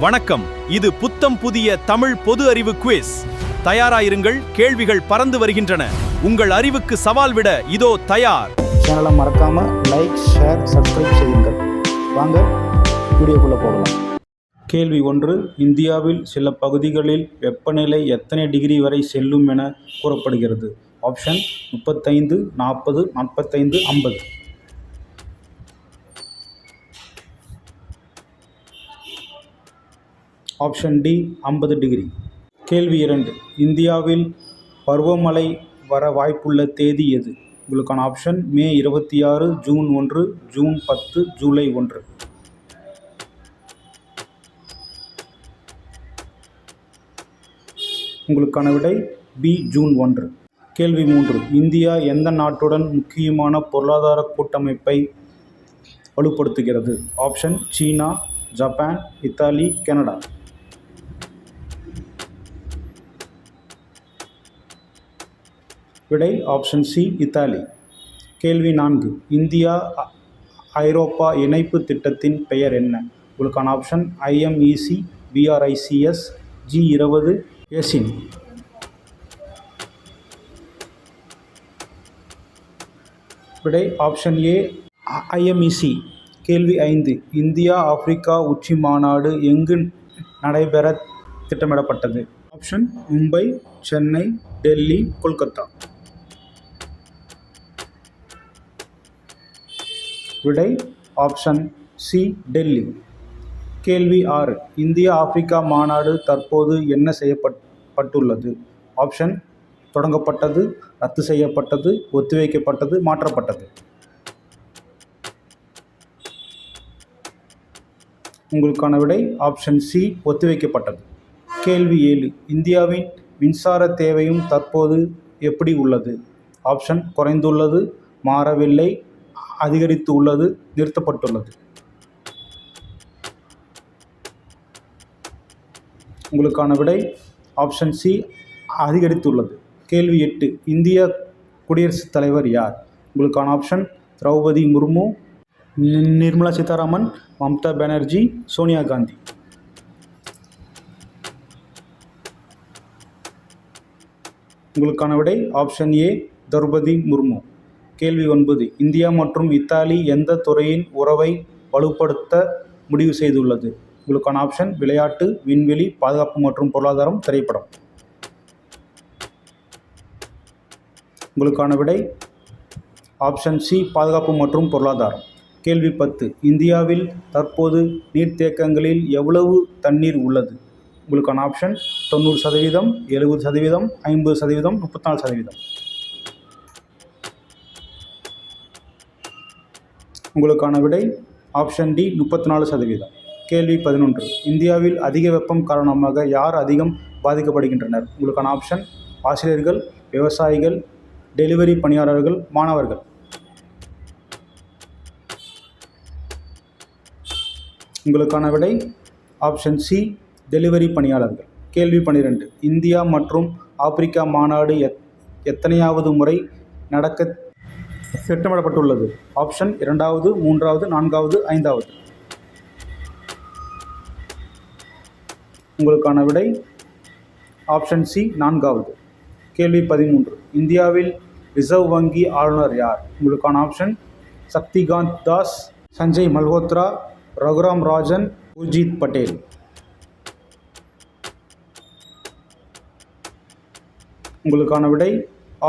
வணக்கம். இது புத்தம் புதிய தமிழ் பொது அறிவு குவிஸ். தயாராயிருங்கள், கேள்விகள் பறந்து வருகின்றன. உங்கள் அறிவுக்கு சவால் விட இதோ தயார். சேனலை மறக்காம லைக், ஷேர், சப்ஸ்கிரைப் செய்யுங்கள். வாங்க வீடியோக்குள்ள போகலாம். கேள்வி 1. இந்தியாவில் சில பகுதிகளில் வெப்பநிலை எத்தனை டிகிரி வரை செல்லும் என கூறப்படுகிறது? ஆப்ஷன் 35, 40, 45, 50. Option D 50 degree. கேள்வி 2. இந்தியாவில் பருவமழை வர வாய்ப்புள்ள தேதி எது? உங்களுக்கான option May 26, June 1, June 10, July 1. உங்களுக்கான விடை பி, ஜூன் 1. கேள்வி 3. இந்தியா எந்த நாட்டுடன் முக்கியமான பொருளாதார கூட்டமைப்பை வலுப்படுத்துகிறது? ஆப்ஷன் சீனா, ஜப்பான், இத்தாலி, கனடா. விடை ஆப்ஷன் சி, இத்தாலி. கேள்வி 4. இந்தியா ஐரோப்பா இணைப்பு திட்டத்தின் பெயர் என்ன? உங்களுக்கான ஆப்ஷன் IMEC, BRICS, G20, ஏசின். விடை ஆப்ஷன் ஏ, IMEC. கேள்வி 5. இந்தியா ஆப்பிரிக்கா உச்சி மாநாடு எங்கு நடைபெற திட்டமிடப்பட்டது? ஆப்ஷன் மும்பை, சென்னை, டெல்லி, கொல்கத்தா. விடை ஆப்ஷன் சி, டெல்லி. கேள்வி 6. இந்தியா ஆப்பிரிக்கா மாநாடு தற்போது என்ன செய்யப்பட்டுள்ளது? ஆப்ஷன் தொடங்கப்பட்டது, ரத்து செய்யப்பட்டது, ஒத்திவைக்கப்பட்டது, மாற்றப்பட்டது. உங்களுக்கான விடை ஆப்ஷன் சி, ஒத்திவைக்கப்பட்டது. கேள்வி 7. இந்தியாவின் மின்சார தேவையும் தற்போது எப்படி உள்ளது? ஆப்ஷன் குறைந்துள்ளது, மாறவில்லை, அதிகரித்து உள்ளது, நிறுத்தப்பட்டுள்ளது. உங்களுக்கான விடை ஆப்ஷன் சி, அதிகரித்துள்ளது. கேள்வி 8. இந்திய குடியரசுத் தலைவர் யார்? உங்களுக்கான ஆப்ஷன் திரௌபதி முர்மு, நிர்மலா சீதாராமன், மம்தா பானர்ஜி, சோனியா காந்தி. உங்களுக்கான விடை ஆப்ஷன் ஏ, திரௌபதி முர்மு. கேள்வி 9. இந்தியா மற்றும் இத்தாலி எந்த துறையின் உறவை வலுப்படுத்த முடிவு செய்துள்ளது? உங்களுக்கான ஆப்ஷன் விளையாட்டு, விண்வெளி, பாதுகாப்பு மற்றும் பொருளாதாரம், திரைப்படம். உங்களுக்கான விடை ஆப்ஷன் சி, பாதுகாப்பு மற்றும் பொருளாதாரம். கேள்வி 10. இந்தியாவில் தற்போது நீர்த்தேக்கங்களில் எவ்வளவு தண்ணீர் உள்ளது? உங்களுக்கான ஆப்ஷன் 90%, 70%, 50%, 34%. உங்களுக்கான விடை ஆப்ஷன் டி, 34%. கேள்வி 11. இந்தியாவில் அதிக வெப்பம் காரணமாக யார் அதிகம் பாதிக்கப்படுகின்றனர்? உங்களுக்கான ஆப்ஷன் ஆசிரியர்கள், விவசாயிகள், டெலிவரி பணியாளர்கள், மாணவர்கள். உங்களுக்கான விடை ஆப்ஷன் சி, டெலிவரி பணியாளர்கள். கேள்வி 12. இந்தியா மற்றும் ஆப்பிரிக்கா மாநாடு எத்தனையாவது முறை நடக்க திட்டமிடப்பட்டுள்ளது? ஆப்ஷன் 2வது, 3வது, 4வது, 5வது. உங்களுக்கான விடை ஆப்ஷன் சி, 4வது. கேள்வி 13. இந்தியாவில் ரிசர்வ் வங்கி ஆளுநர் யார்? உங்களுக்கான ஆப்ஷன் சக்திகாந்த் தாஸ், சஞ்சய் மல்ஹோத்ரா, ரகுராம் ராஜன், உர்ஜித் பட்டேல். உங்களுக்கான விடை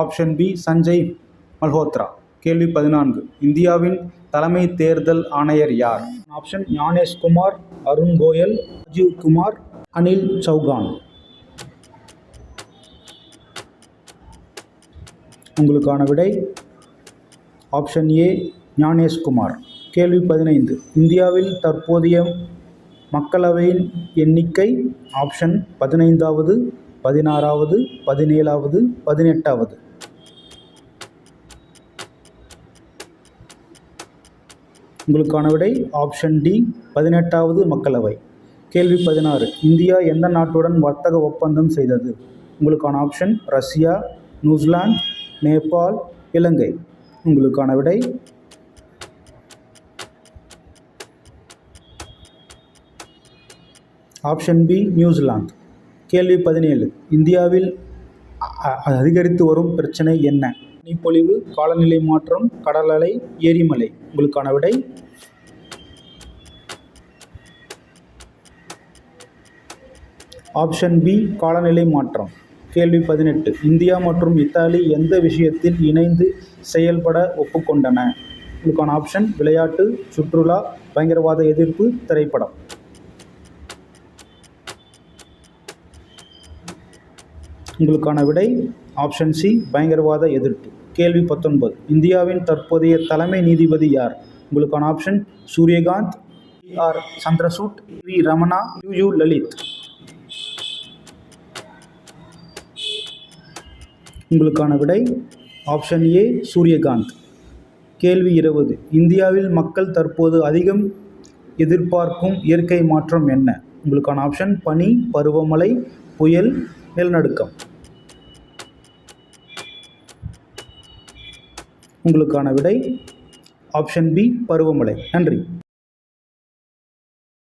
ஆப்ஷன் பி, சஞ்சய் மல்ஹோத்ரா. கேள்வி 14. இந்தியாவின் தலைமை தேர்தல் ஆணையர் யார்? ஆப்ஷன் ஞானேஷ் குமார், அருண் கோயல், ராஜீவ் குமார், அனில் சௌகான். உங்களுக்கான விடை ஆப்ஷன் ஏ, ஞானேஷ் குமார். கேள்வி 15. இந்தியாவில் தற்போதைய மக்களவையின் எண்ணிக்கை? ஆப்ஷன் 15வது, 16வது, 17வது, 18வது. உங்களுக்கான விடை ஆப்ஷன் டி, 18வது மக்களவை. கேள்வி 16. இந்தியா எந்த நாட்டுடன் வர்த்தக ஒப்பந்தம் செய்தது? உங்களுக்கான ஆப்ஷன் ரஷ்யா, நியூசிலாந்து, நேபாள், இலங்கை. உங்களுக்கான விடை ஆப்ஷன் பி நியூசிலாந்து. கேள்வி 17. இந்தியாவில் அதிகரித்து வரும் பிரச்சனை என்ன? பனிப்பொழிவு, காலநிலை மாற்றம், கடல் அலை, எரிமலை. உங்களுக்கான விடை ஆப்ஷன் பி காலநிலை மாற்றம். கேள்வி 18. இந்தியா மற்றும் இத்தாலி எந்த விஷயத்தில் இணைந்து செயல்பட ஒப்புக்கொண்டன? உங்களுக்கான ஆப்ஷன் விளையாட்டு, சுற்றுலா, பயங்கரவாத எதிர்ப்பு, திரைப்படம். உங்களுக்கான விடை ஆப்ஷன் சி பயங்கரவாத எதிர்ப்பு. கேள்வி 19. இந்தியாவின் தற்போதைய தலைமை நீதிபதி யார்? உங்களுக்கான option Suryakant, R Chandrachud, V Ramana, U Lalit. உங்களுக்கான விடை ஆப்ஷன் ஏ சூரியகாந்த். கேள்வி 20. இந்தியாவில் மக்கள் தற்போது அதிகம் எதிர்பார்க்கும் இயற்கை மாற்றம் என்ன? உங்களுக்கான ஆப்ஷன் பனி, பருவமழை, புயல், நிலநடுக்கம். உங்களுக்கான விடை ஆப்ஷன் பி பருவமழை. நன்றி.